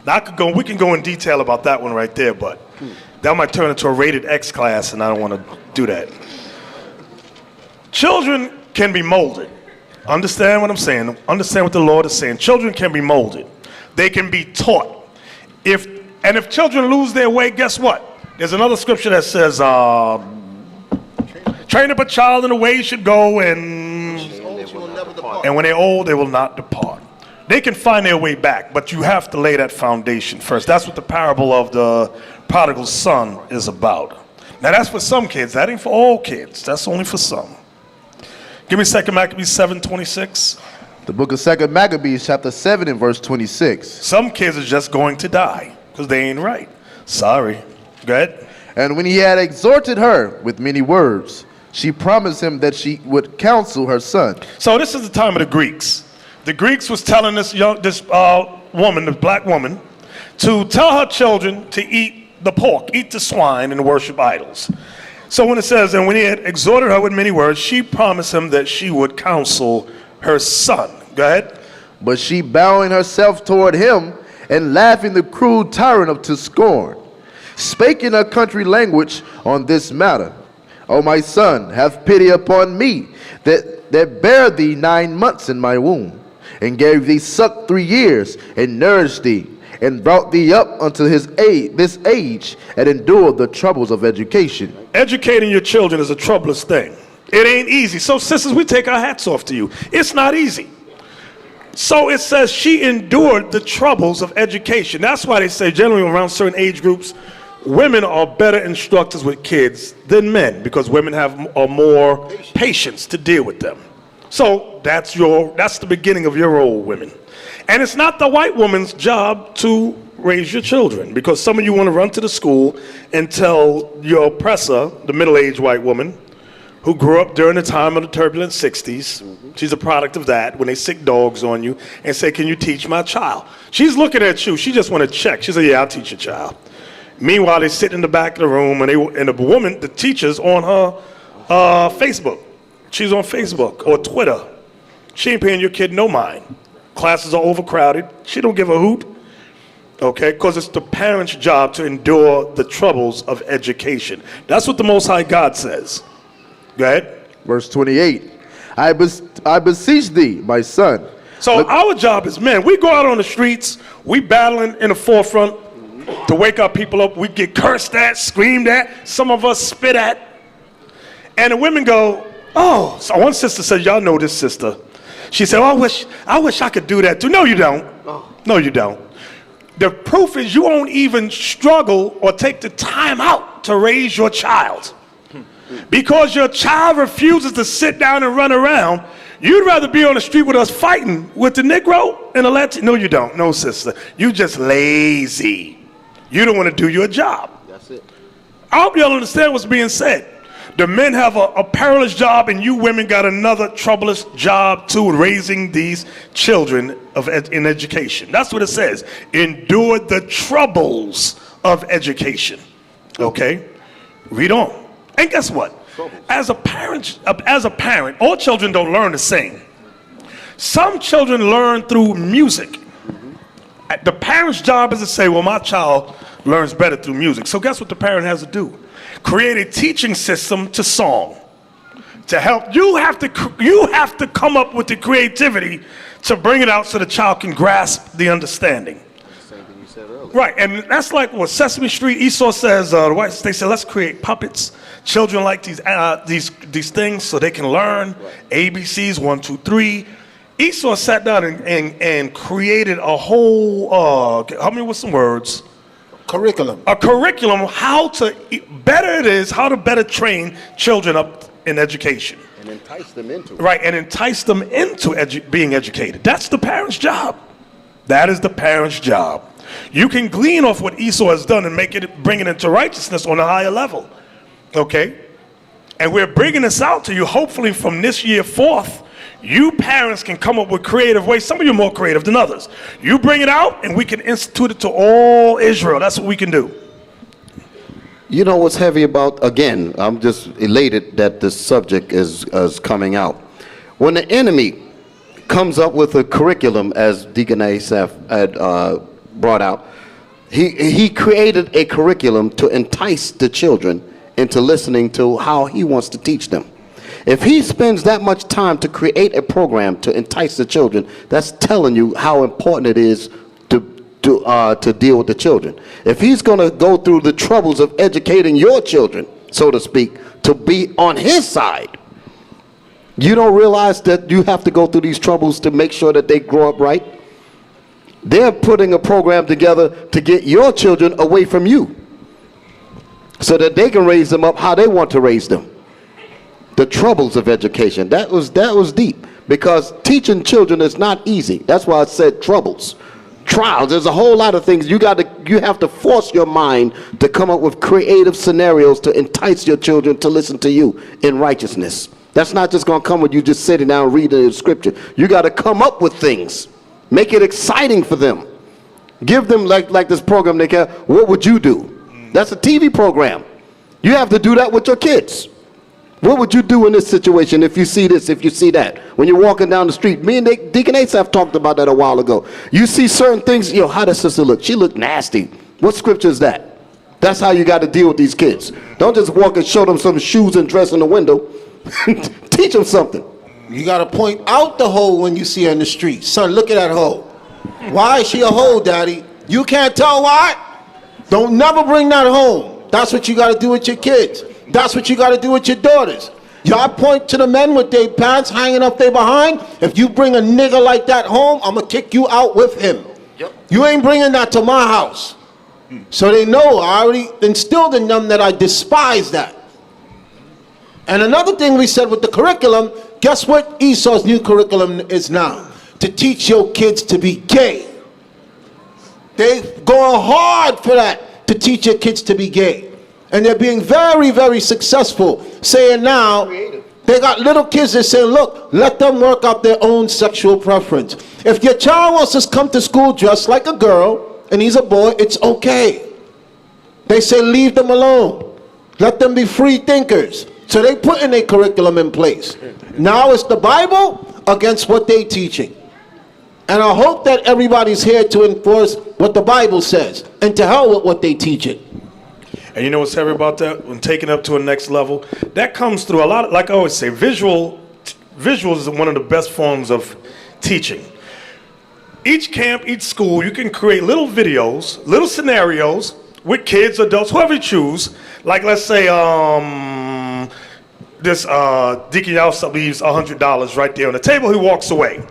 Speaker 1: Now we can go in detail about that one right there, but that might turn into a rated X class, and I don't want to do that. Children can be molded. Understand what I'm saying? Understand what the Lord is saying. Children can be molded. They can be taught. If children lose their way, guess what? There's another scripture that says, train up a child in the way he should go, and when they're old, they will not depart. They can find their way back, but you have to lay that foundation first. That's what the parable of the prodigal son is about. Now, that's for some kids. That ain't for all kids. That's only for some. Give me 2 Maccabees 7:26.
Speaker 3: The book of 2 Maccabees, chapter 7 and verse 26.
Speaker 1: Some kids are just going to die because they ain't right. Sorry. Go ahead.
Speaker 3: And when he had exhorted her with many words, she promised him that she would counsel her son.
Speaker 1: So this is the time of the Greeks. The Greeks was telling this woman, the black woman, to tell her children to eat the pork, eat the swine, and worship idols. So when it says, and when he had exhorted her with many words, she promised him that she would counsel her son. Go ahead.
Speaker 3: But she, bowing herself toward him and laughing the cruel tyrant up to scorn, spake in her country language on this matter. O my son, have pity upon me, that bare thee 9 months in my womb, and gave thee suck 3 years, and nourished thee, and brought thee up unto this age, and endured the troubles of education.
Speaker 1: Educating your children is a troublous thing. It ain't easy. So sisters, we take our hats off to you. It's not easy. So it says she endured the troubles of education. That's why they say generally around certain age groups, women are better instructors with kids than men, because women have more patience to deal with them. So that's the beginning of your role, women. And it's not the white woman's job to raise your children, because some of you want to run to the school and tell your oppressor, the middle-aged white woman, who grew up during the time of the turbulent 60s, she's a product of that, when they sick dogs on you, and say, can you teach my child? She's looking at you, she just want to check. She said, yeah, I'll teach your child. Meanwhile, they sit in the back of the room, and the woman, the teacher's on her Facebook. She's on Facebook or Twitter. She ain't paying your kid no mind. Classes are overcrowded. She don't give a hoot. Okay, because it's the parent's job to endure the troubles of education. That's what the Most High God says. Go ahead.
Speaker 3: Verse 28. I beseech thee, my son.
Speaker 1: So our job as men, we go out on the streets, we battling in the forefront to wake our people up. We get cursed at, screamed at, some of us spit at. And the women go, oh, so one sister said, y'all know this sister. She said, oh, I wish I could do that too. No, you don't. No, you don't. The proof is you won't even struggle or take the time out to raise your child. Because your child refuses to sit down and run around, you'd rather be on the street with us fighting with the Negro and the Latin. No, you don't. No, sister. You just lazy. You don't want to do your job.
Speaker 2: That's it.
Speaker 1: I hope y'all understand what's being said. The men have a perilous job, and you women got another troublous job too, raising these children in education. That's what it says. Endure the troubles of education. Okay? Read on. And guess what? As a parent, all children don't learn to sing. Some children learn through music. The parent's job is to say, well, my child learns better through music. So guess what the parent has to do? Create a teaching system to song. To help, you have to come up with the creativity to bring it out so the child can grasp the understanding.
Speaker 2: Same thing you said earlier.
Speaker 1: Right, and that's like what Sesame Street, Esau says, the whites, they said, let's create puppets. Children like these things so they can learn. Right. ABCs, 1, 2, 3. Esau sat down and created a whole, help me with some words.
Speaker 2: Curriculum.
Speaker 1: A curriculum, how to better train children up in education.
Speaker 2: And entice them into it.
Speaker 1: Right, and entice them into being educated. That's the parent's job. That is the parent's job. You can glean off what Esau has done and bring it into righteousness on a higher level. Okay? And we're bringing this out to you, hopefully from this year forth, you parents can come up with creative ways. Some of you are more creative than others. You bring it out and we can institute it to all Israel. That's what we can do.
Speaker 4: You know what's heavy about, again, I'm just elated that this subject is coming out. When the enemy comes up with a curriculum, as Deacon Asaph had brought out, he created a curriculum to entice the children into listening to how he wants to teach them. If he spends that much time to create a program to entice the children, that's telling you how important it is to deal with the children. If he's going to go through the troubles of educating your children, so to speak, to be on his side, you don't realize that you have to go through these troubles to make sure that they grow up right? They're putting a program together to get your children away from you so that they can raise them up how they want to raise them. The troubles of education, that was deep, because teaching children is not easy. That's why I said troubles. Trials, there's a whole lot of things. You have to force your mind to come up with creative scenarios to entice your children to listen to you in righteousness. That's not just going to come with you just sitting down reading the scripture. You got to come up with things. Make it exciting for them. Give them like this program they can. What would you do? That's a TV program. You have to do that with your kids. What would you do in this situation if you see this, if you see that? When you're walking down the street, me and Deacon Asaph talked about that a while ago. You see certain things, how does sister look? She looked nasty. What scripture is that? That's how you got to deal with these kids. Don't just walk and show them some shoes and dress in the window. Teach them something.
Speaker 2: You got to point out the hoe when you see her in the street. Son, look at that hoe. Why is she a hoe, Daddy? You can't tell why? Don't never bring that home. That's what you got to do with your kids. That's what you got to do with your daughters. Y'all point to the men with their pants hanging up their behind. If you bring a nigga like that home, I'm going to kick you out with him. Yep. You ain't bringing that to my house. So they know, I already instilled in them that I despise that. And another thing we said with the curriculum, guess what Esau's new curriculum is now? To teach your kids to be gay. They going hard for that, to teach your kids to be gay. And they're being very, very successful, saying now, they got little kids that say, look, let them work out their own sexual preference. If your child wants to come to school dressed like a girl, and he's a boy, it's okay. They say leave them alone. Let them be free thinkers. So they putting a curriculum in place. Now it's the Bible against what they teaching. And I hope that everybody's here to enforce what the Bible says, and to hell with what they teaching.
Speaker 1: And you know what's heavy about that? When taken up to a next level, that comes through a lot of, like I always say, visuals is one of the best forms of teaching. Each camp, each school, you can create little videos, little scenarios with kids, adults, whoever you choose. Like let's say this Deacon Yalsa leaves $100 right there on the table. He walks away.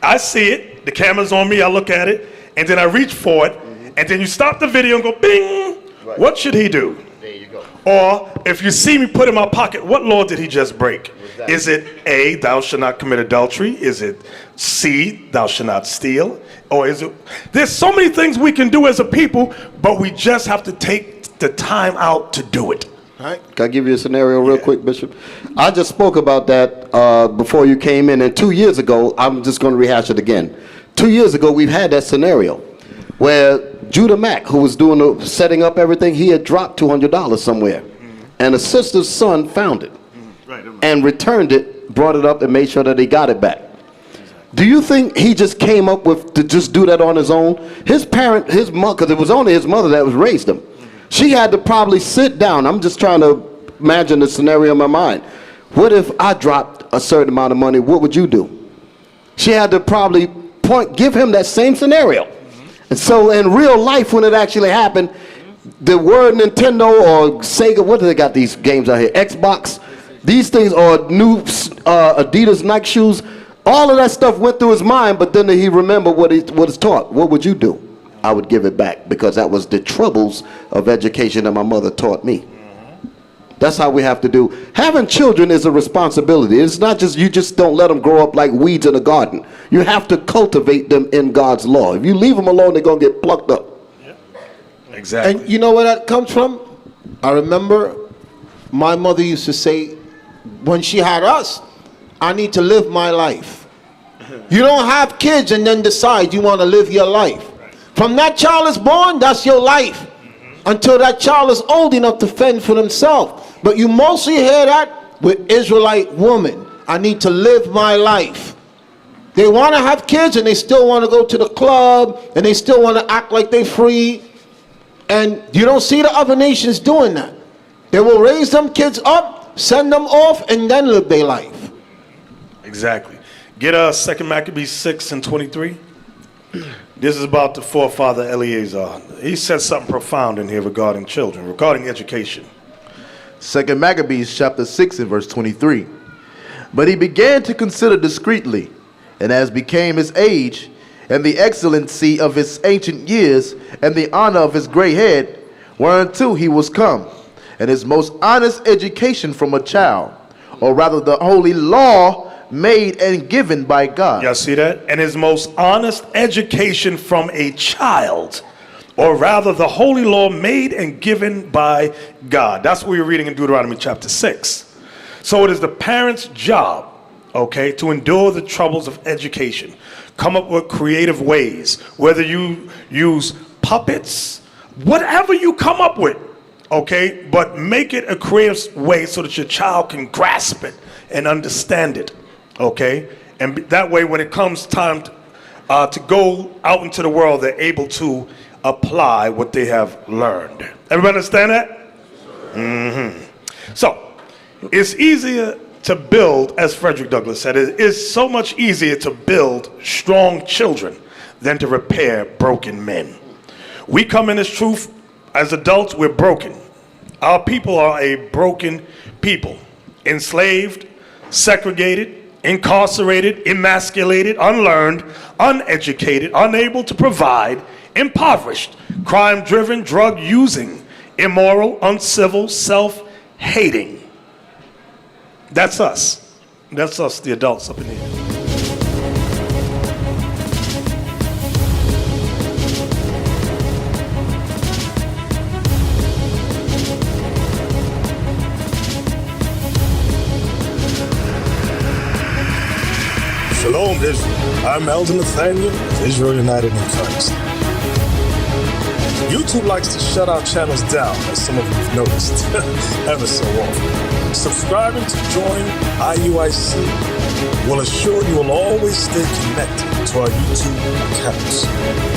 Speaker 1: I see it. The camera's on me. I look at it, and then I reach for it, and then you stop the video and go, bing. Right. What should he do? There you go. Or if you see me put in my pocket, what law did he just break? Is it A, thou shalt not commit adultery? Is it C, thou shalt not steal? Or is it? There's so many things we can do as a people, but we just have to take the time out to do it.
Speaker 4: All right. Can I give you a scenario real quick, Bishop? I just spoke about that before you came in, and 2 years ago, I'm just going to rehash it again. 2 years ago, we've had that scenario where Judah Mack, who was doing the setting up everything, he had dropped $200 somewhere. And a sister's son found it and returned it, brought it up, and made sure that he got it back. Do you think he just came up with to just do that on his own? His parent, his mother, because it was only his mother that was raised him. She had to probably sit down. I'm just trying to imagine the scenario in my mind. What if I dropped a certain amount of money? What would you do? She had to probably give him that same scenario. And so in real life, when it actually happened, the word Nintendo or Sega, what do they got these games out here? Xbox, these things are new Adidas Nike shoes. All of that stuff went through his mind, but then he remembered what is taught. What would you do? I would give it back, because that was the troubles of education that my mother taught me. That's how we have to do. Having children is a responsibility. It's not just, you just don't let them grow up like weeds in a garden. You have to cultivate them in God's law. If you leave them alone, they're going to get plucked up.
Speaker 1: Yeah. Exactly.
Speaker 2: And you know where that comes from? I remember my mother used to say, when she had us, I need to live my life. You don't have kids and then decide you want to live your life. From that child is born, that's your life. Until that child is old enough to fend for themselves. But you mostly hear that with Israelite women. I need to live my life. They want to have kids and they still want to go to the club and they still want to act like they're free. And you don't see the other nations doing that. They will raise them kids up, send them off, and then live their life.
Speaker 1: Exactly. Get 2 Maccabees 6:23. This is about the forefather Eleazar. He said something profound in here regarding children, regarding education.
Speaker 3: 2 Maccabees chapter 6 and verse 23. But he began to consider discreetly, and as became his age, and the excellency of his ancient years, and the honor of his gray head, whereunto he was come, and his most honest education from a child, or rather the holy law made and given by God.
Speaker 1: Y'all see that? And his most honest education from a child, or rather the holy law made and given by God. That's what we're reading in Deuteronomy chapter 6. So it is the parent's job, okay, to endure the troubles of education. Come up with creative ways, whether you use puppets, whatever you come up with, okay, but make it a creative way so that your child can grasp it and understand it, okay? And that way when it comes time to go out into the world, they're able to apply what they have learned. Everybody understand that? So, it's easier to build, as Frederick Douglass said, it is so much easier to build strong children than to repair broken men. We come in this truth as adults, we're broken. Our people are a broken people, enslaved, segregated, incarcerated, emasculated, unlearned, uneducated, unable to provide, impoverished, crime-driven, drug-using, immoral, uncivil, self-hating. That's us. That's us, the adults up in here.
Speaker 8: Shalom, Israel. I'm Elder Nathaniel of Israel United in Christ. YouTube likes to shut our channels down, as some of you have noticed, ever so often. Subscribing to join IUIC will assure you will always stay connected to our YouTube accounts.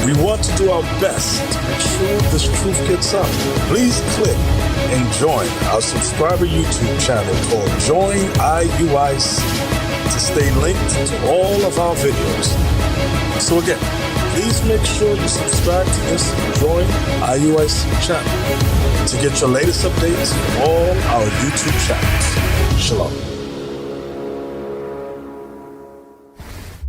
Speaker 8: We want to do our best to make sure this truth gets out. Please click and join our subscriber YouTube channel called Join IUIC to stay linked to all of our videos. So again, please make sure you subscribe to this Join IUIC channel to get your latest updates from all our YouTube channels. Shalom.